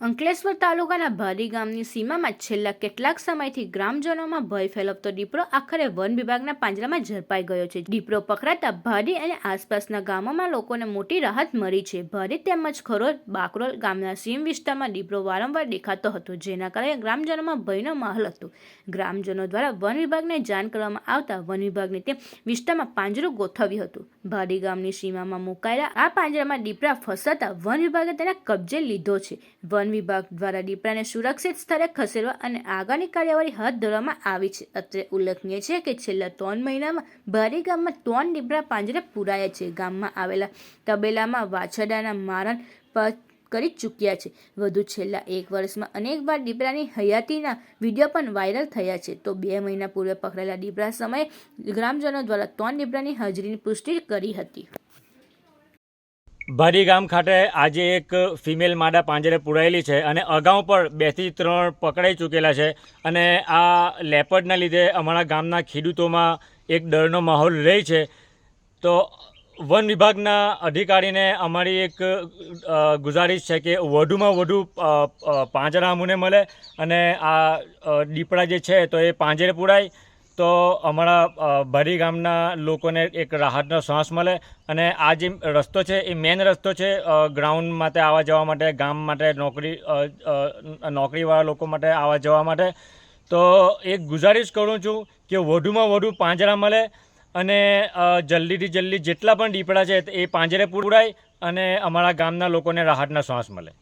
અંકલેશ્વર તાલુકાના ભારી ગામની સીમામાં છેલ્લા કેટલાક સમયથી ગ્રામજનોમાં ભય ફેલાવતો દીપડો આખરે વન વિભાગના પાંજરામાં ઝડપાઈ ગયો છે. દીપડો પકડાતા ભારી અને આસપાસના ગામોમાં લોકોને મોટી રાહત મળી છે. ભારી તેમજ ખરોડ બાકરોલ ગામના સીમ વિસ્તારમાં દીપડો વારંવાર દેખાતો હતો, જેના કારણે ગ્રામજનોમાં ભયનો માહોલ હતો. ગ્રામજનો દ્વારા વન વિભાગને જાણ કરવામાં આવતા વન વિભાગની ટીમ વિસ્તારમાં પાંજરું ગોઠવ્યું હતું. ભારી ગામની સીમામાં મુકાયેલા આ પાંજરામાં દીપડા ફસાતા વન વિભાગે તેના કબજે લીધો છે. વન વિભાગ દ્વારા દીપડાને સુરક્ષિત સ્થળે ખસેડવા અને આગળની કાર્યવાહી હાથ ધરવામાં આવી છે. અત્રે ઉલ્લેખનીય છે કે છેલ્લા 3 મહિનામાં ભારી ગામમાં 3 દીપડા પાંજરે પુરાયા છે. ગામમાં આવેલા તબેલામાં વાછરડાના મારણ કરી ચૂક્યા છે. વધુ છેલ્લા 1 વર્ષમાં અનેકવાર દીપડાની હયાતીના વિડીયો પણ વાયરલ થયા છે. તો 2 મહિના પૂર્વે પકડાયેલા દીપડા સમયે ગ્રામજનો દ્વારા 3 દીપડાની હાજરીની પુષ્ટિ કરી હતી. ભારી ગામ ખાતે આજે એક ફિમેલ માદા પાંજરે પુરાયેલી છે અને અગાઉ પણ 2 થી 3 પકડાઈ ચૂકેલા છે. અને આ લેપર્ડના લીધે અમારા ગામના ખેડૂતોમાં એક ડરનો માહોલ રહે છે. તો વન વિભાગના અધિકારીને અમારી એક ગુજારિશ છે કે વધુમાં વધુ પાંજરા અમને મળે અને આ દીપડા જે છે તો એ પાંજરે પુરાય તો અમારા ભારી ગામના લોકોને એક રાહતનો શ્વાસ મળે. અને આ જે રસ્તો છે એ મેન રસ્તો છે ગ્રાઉન્ડ માટે આવવા જવા માટે, ગામ માટે, નોકરીવાળા લોકો માટે આવવા જવા માટે. તો એક ગુજારિશ કરું છું કે વધુમાં વધુ પાંજરા મળે અને જલ્દીથી જલ્દી જેટલા પણ દીપડા છે એ પાંજરે પુરાય અને અમારા ગામના લોકોને રાહતના શ્વાસ મળે.